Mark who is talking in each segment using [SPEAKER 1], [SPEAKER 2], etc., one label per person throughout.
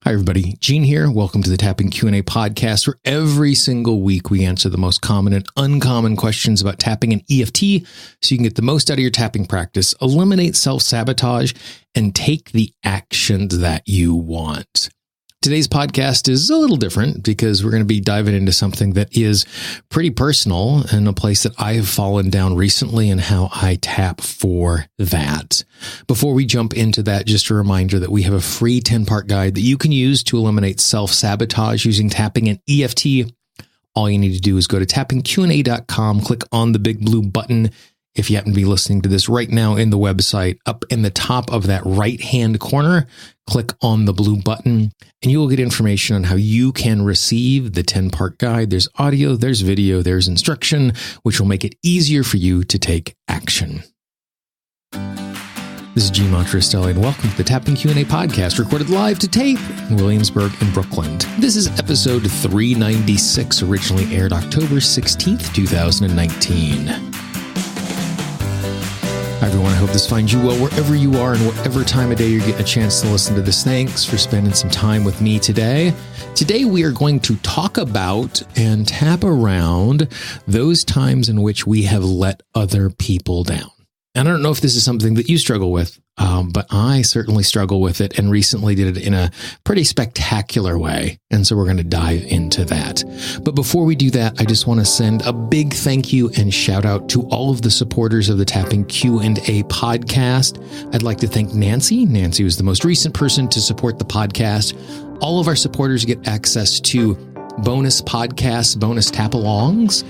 [SPEAKER 1] Hi, everybody. Gene here. Welcome to the Tapping Q&A podcast, where every single week we answer the most common and uncommon questions about tapping and EFT so you can get the most out of your tapping practice, eliminate self-sabotage, and take the actions that you want. Today's podcast is a little different because we're going to be diving into something that is pretty personal and a place that I have fallen down recently and how I tap for that. Before we jump into that, just a reminder that we have a free 10-part guide that you can use to eliminate self-sabotage using tapping and EFT. All you need to do is go to tappingqa.com, click on the big blue button. If you happen to be listening to this right now in the website, up in the top of that right-hand corner, click on the blue button, and you will get information on how you can receive the 10-part guide. There's audio, there's video, there's instruction, which will make it easier for you to take action. This is Gene Montrestelli, and welcome to the Tapping Q&A podcast, recorded live to tape in Williamsburg and Brooklyn. This is episode 396, originally aired October 16th, 2019. Hi, everyone. I hope this finds you well wherever you are and whatever time of day you're getting a chance to listen to this. Thanks for spending some time with me today. Today, we are going to talk about and tap around those times in which we have let other people down. And I don't know if this is something that you struggle with, but I certainly struggle with it and recently did it in a pretty spectacular way. And so we're going to dive into that. But before we do that, I just want to send a big thank you and shout out to all of the supporters of the Tapping Q&A podcast. I'd like to thank Nancy. Nancy was the most recent person to support the podcast. All of our supporters get access to bonus podcasts, bonus tap-alongs.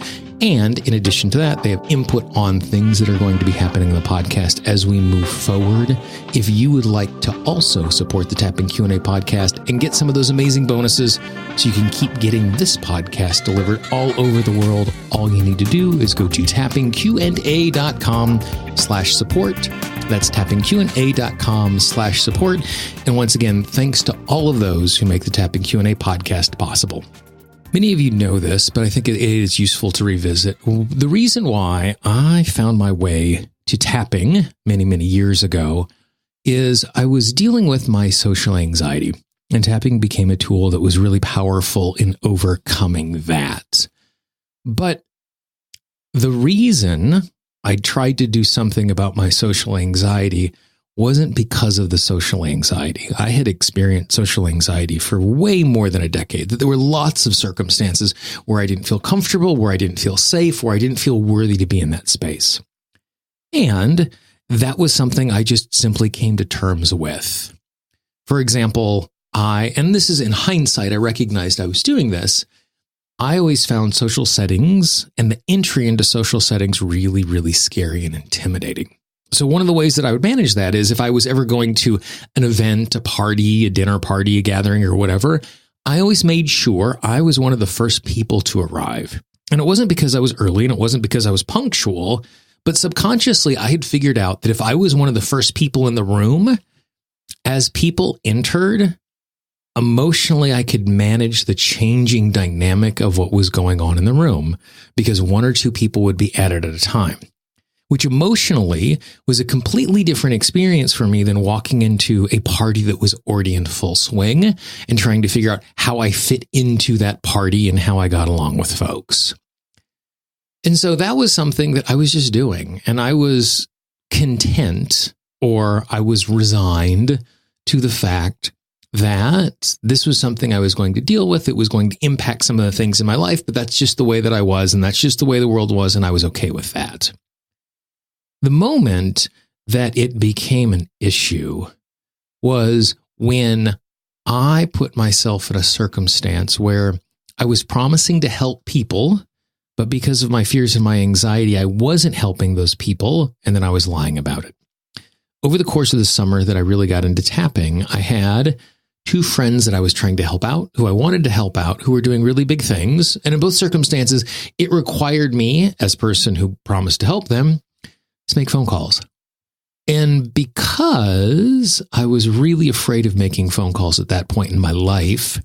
[SPEAKER 1] And in addition to that, they have input on things that are going to be happening in the podcast as we move forward. If you would like to also support the Tapping Q&A podcast and get some of those amazing bonuses so you can keep getting this podcast delivered all over the world, all you need to do is go to tappingqa.com/support. That's tappingqa.com/support. And once again, thanks to all of those who make the Tapping Q&A podcast possible. Many of you know this, but I think it is useful to revisit. The reason why I found my way to tapping many, many years ago is I was dealing with my social anxiety, and tapping became a tool that was really powerful in overcoming that. But the reason I tried to do something about my social anxiety wasn't because of the social anxiety. I had experienced social anxiety for way more than a decade. There were lots of circumstances where I didn't feel comfortable, where I didn't feel safe, where I didn't feel worthy to be in that space. And that was something I just simply came to terms with. For example, and this is in hindsight, I recognized I was doing this. I always found social settings and the entry into social settings really, really scary and intimidating. So one of the ways that I would manage that is if I was ever going to an event, a party, a dinner party, a gathering, or whatever, I always made sure I was one of the first people to arrive. And it wasn't because I was early and it wasn't because I was punctual, but subconsciously I had figured out that if I was one of the first people in the room, as people entered, emotionally I could manage the changing dynamic of what was going on in the room because one or two people would be added at a time, which emotionally was a completely different experience for me than walking into a party that was already in full swing and trying to figure out how I fit into that party and how I got along with folks. And so that was something that I was just doing. And I was content, or I was resigned to the fact that this was something I was going to deal with. It was going to impact some of the things in my life, but that's just the way that I was. And that's just the way the world was. And I was okay with that. The moment that it became an issue was when I put myself in a circumstance where I was promising to help people, but because of my fears and my anxiety, I wasn't helping those people, and then I was lying about it. Over the course of the summer that I really got into tapping, I had two friends that I was trying to help out, who I wanted to help out, who were doing really big things. And in both circumstances, it required me, as a person who promised to help them, to make phone calls. And because I was really afraid of making phone calls at that point in my life,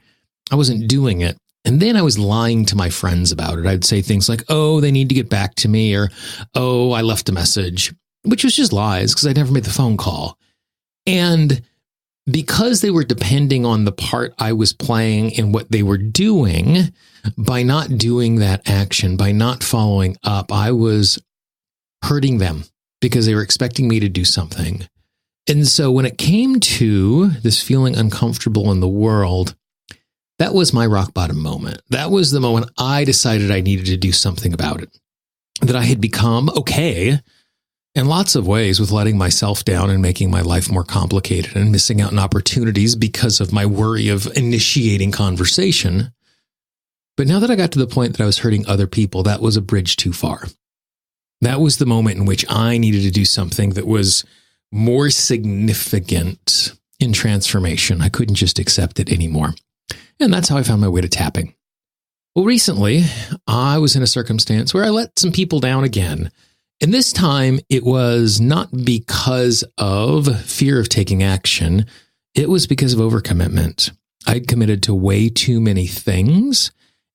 [SPEAKER 1] I wasn't doing it. And then I was lying to my friends about it. I'd say things like, oh, they need to get back to me, or, oh, I left a message, which was just lies because I never made the phone call. And because they were depending on the part I was playing in what they were doing, by not doing that action, by not following up, I was hurting them because they were expecting me to do something. And so when it came to this feeling uncomfortable in the world, that was my rock bottom moment. That was the moment I decided I needed to do something about it. That I had become okay in lots of ways with letting myself down and making my life more complicated and missing out on opportunities because of my worry of initiating conversation. But now that I got to the point that I was hurting other people, that was a bridge too far. That was the moment in which I needed to do something that was more significant in transformation. I couldn't just accept it anymore. And that's how I found my way to tapping. Well, recently, I was in a circumstance where I let some people down again. And this time, it was not because of fear of taking action. It was because of overcommitment. I'd committed to way too many things.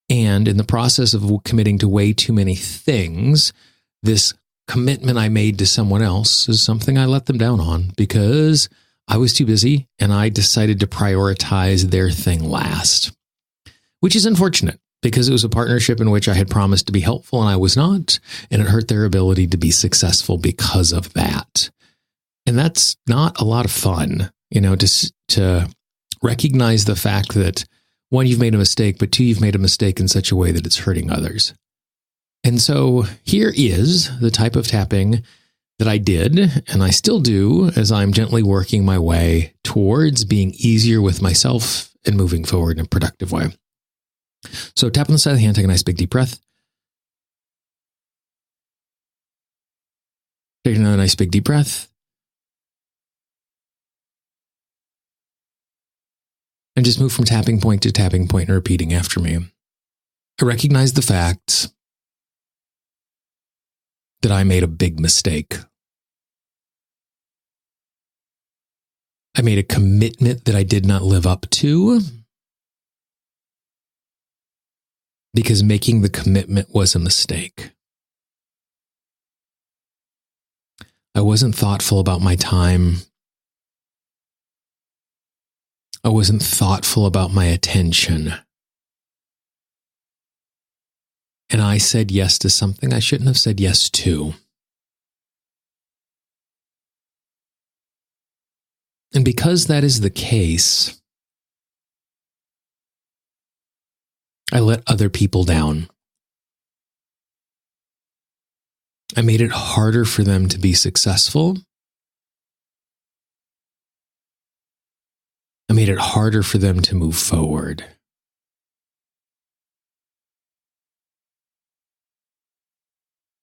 [SPEAKER 1] And in the process of committing to way too many things, this commitment I made to someone else is something I let them down on because I was too busy and I decided to prioritize their thing last, which is unfortunate because it was a partnership in which I had promised to be helpful and I was not, and it hurt their ability to be successful because of that. And that's not a lot of fun, to recognize the fact that one, you've made a mistake, but two, you've made a mistake in such a way that it's hurting others. And so here is the type of tapping that I did, and I still do, as I'm gently working my way towards being easier with myself and moving forward in a productive way. So tap on the side of the hand, take a nice big deep breath. Take another nice big deep breath. And just move from tapping point to tapping point and repeating after me. I recognize the fact that I made a big mistake. I made a commitment that I did not live up to because making the commitment was a mistake. I wasn't thoughtful about my time. I wasn't thoughtful about my attention. And I said yes to something I shouldn't have said yes to. And because that is the case, I let other people down. I made it harder for them to be successful. I made it harder for them to move forward.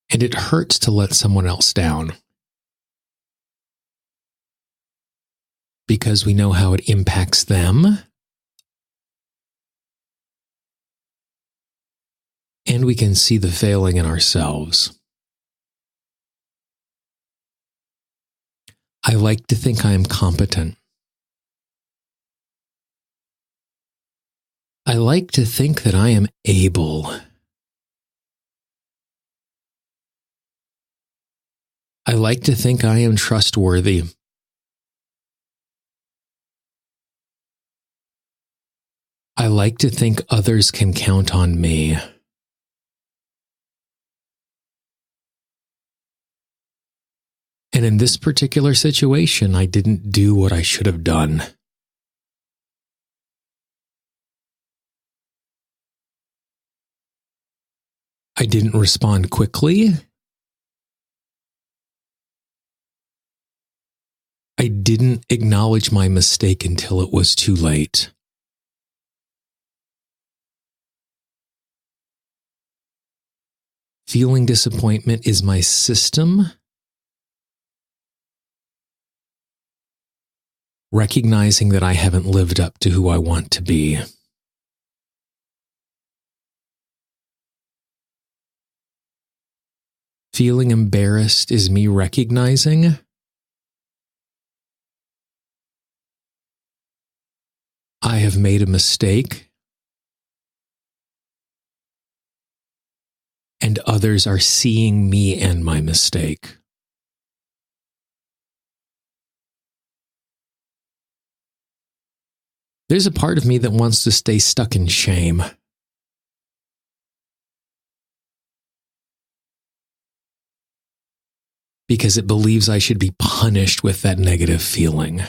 [SPEAKER 1] And it hurts to let someone else down because we know how it impacts them. And we can see the failing in ourselves. I like to think I am competent. I like to think that I am able. I like to think I am trustworthy. I like to think others can count on me. And in this particular situation, I didn't do what I should have done. I didn't respond quickly. I didn't acknowledge my mistake until it was too late. Feeling disappointment is my system. Recognizing that I haven't lived up to who I want to be. Feeling embarrassed is me recognizing I have made a mistake and others are seeing me and my mistake. There's a part of me that wants to stay stuck in shame. Because it believes I should be punished with that negative feeling.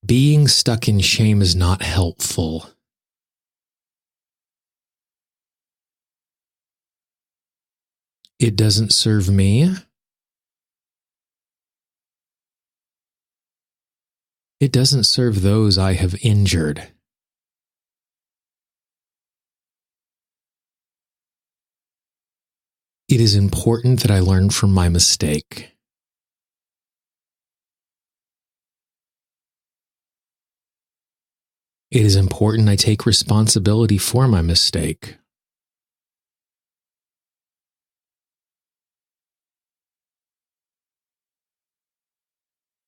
[SPEAKER 1] Being stuck in shame is not helpful. It doesn't serve me. It doesn't serve those I have injured. It is important that I learn from my mistake. It is important I take responsibility for my mistake.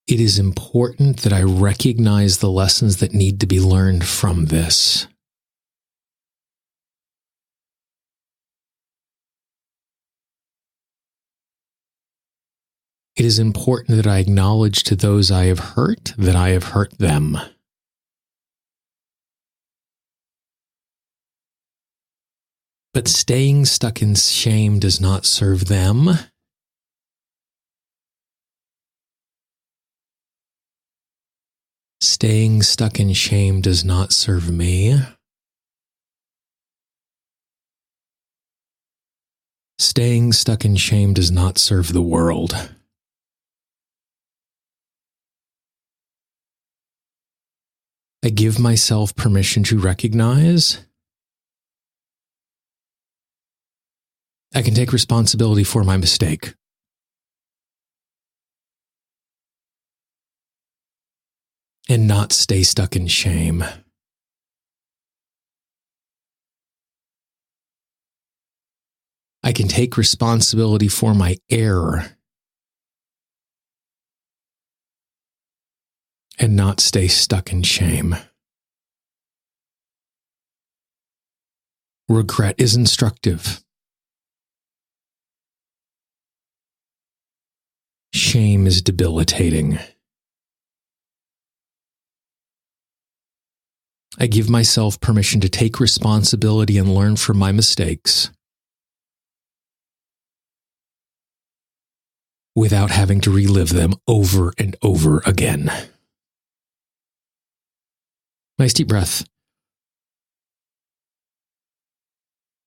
[SPEAKER 1] It is important that I recognize the lessons that need to be learned from this. It is important that I acknowledge to those I have hurt that I have hurt them. But staying stuck in shame does not serve them. Staying stuck in shame does not serve me. Staying stuck in shame does not serve the world. I give myself permission to recognize I can take responsibility for my mistake. And not stay stuck in shame. I can take responsibility for my error and not stay stuck in shame. Regret is instructive. Shame is debilitating. I give myself permission to take responsibility and learn from my mistakes without having to relive them over and over again. Nice deep breath.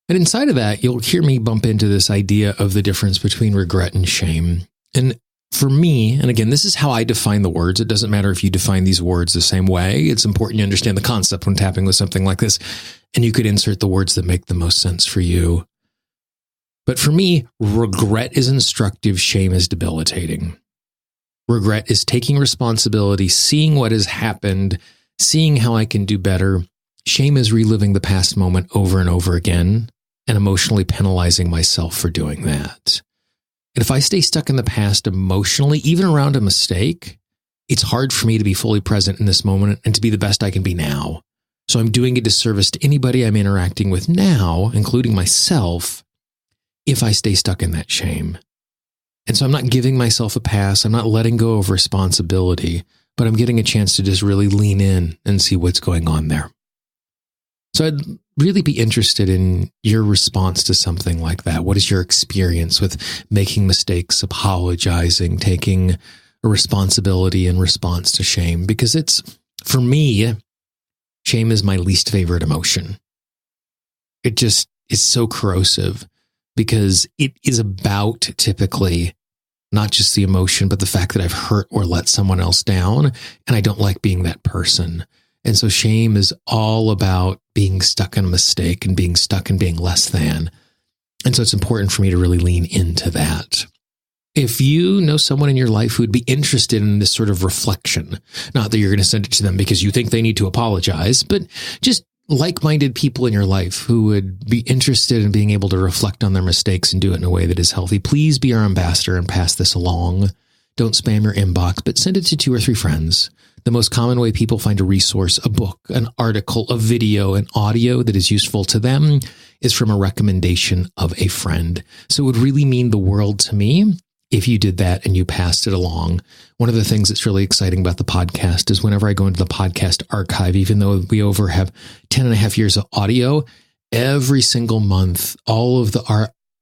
[SPEAKER 1] And inside of that, you'll hear me bump into this idea of the difference between regret and shame. And for me, and again, this is how I define the words. It doesn't matter if you define these words the same way. It's important you understand the concept when tapping with something like this. And you could insert the words that make the most sense for you. But for me, regret is instructive, shame is debilitating. Regret is taking responsibility, seeing what has happened, seeing how I can do better. Shame is reliving the past moment over and over again and emotionally penalizing myself for doing that. And if I stay stuck in the past emotionally, even around a mistake, it's hard for me to be fully present in this moment and to be the best I can be now. So I'm doing a disservice to anybody I'm interacting with now, including myself, if I stay stuck in that shame. And so I'm not giving myself a pass. I'm not letting go of responsibility, but I'm getting a chance to just really lean in and see what's going on there. So I'd really be interested in your response to something like that. What is your experience with making mistakes, apologizing, taking a responsibility in response to shame? Because for me, shame is my least favorite emotion. It just is so corrosive because it is about typically not just the emotion, but the fact that I've hurt or let someone else down, and I don't like being that person. And so shame is all about being stuck in a mistake and being stuck in being less than. And so it's important for me to really lean into that. If you know someone in your life who would be interested in this sort of reflection, not that you're going to send it to them because you think they need to apologize, but just like-minded people in your life who would be interested in being able to reflect on their mistakes and do it in a way that is healthy, please be our ambassador and pass this along. Don't spam your inbox, but send it to 2 or 3 friends. The most common way people find a resource, a book, an article, a video, an audio that is useful to them is from a recommendation of a friend. So it would really mean the world to me if you did that and you passed it along. One of the things that's really exciting about the podcast is whenever I go into the podcast archive, even though we have 10 and a half years of audio, every single month, all of the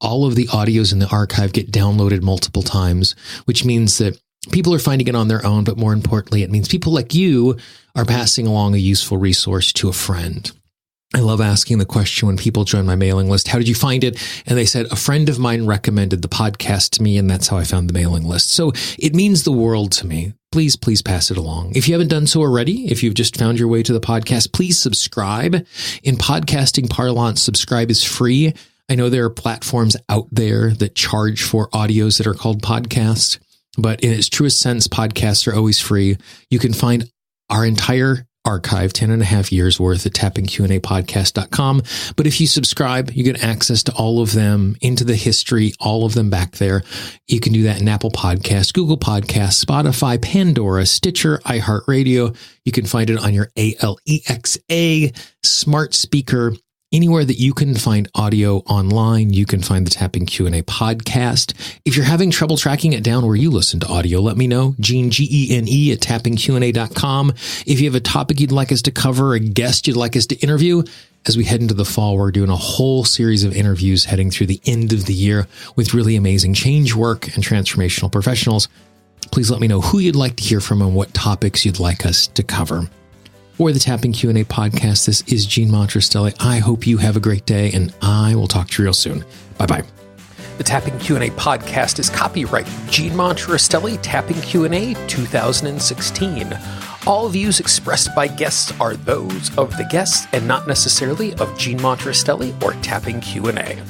[SPEAKER 1] audios in the archive get downloaded multiple times, which means that people are finding it on their own. But more importantly, it means people like you are passing along a useful resource to a friend. I love asking the question when people join my mailing list, how did you find it? And they said, a friend of mine recommended the podcast to me, and that's how I found the mailing list. So it means the world to me. Please pass it along. If you haven't done so already, if you've just found your way to the podcast, please subscribe. In podcasting parlance, subscribe is free. I know there are platforms out there that charge for audios that are called podcasts, but in its truest sense, podcasts are always free. You can find our entire archive, 10 and a half years worth at tappingqandapodcast.com. But if you subscribe, you get access to all of them, into the history, all of them back there. You can do that in Apple Podcasts, Google Podcasts, Spotify, Pandora, Stitcher, iHeartRadio. You can find it on your Alexa smart speaker. Anywhere that you can find audio online, you can find the Tapping Q&A podcast. If you're having trouble tracking it down where you listen to audio, let me know. Gene, Gene, at tappingqna.com. If you have a topic you'd like us to cover, a guest you'd like us to interview, as we head into the fall, we're doing a whole series of interviews heading through the end of the year with really amazing change work and transformational professionals. Please let me know who you'd like to hear from and what topics you'd like us to cover. For the Tapping Q&A podcast, this is Gene Montrestelli. I hope you have a great day, and I will talk to you real soon. Bye-bye. The Tapping Q&A podcast is copyright Gene Montrestelli, Tapping Q&A 2016. All views expressed by guests are those of the guests and not necessarily of Gene Montrestelli or Tapping Q&A.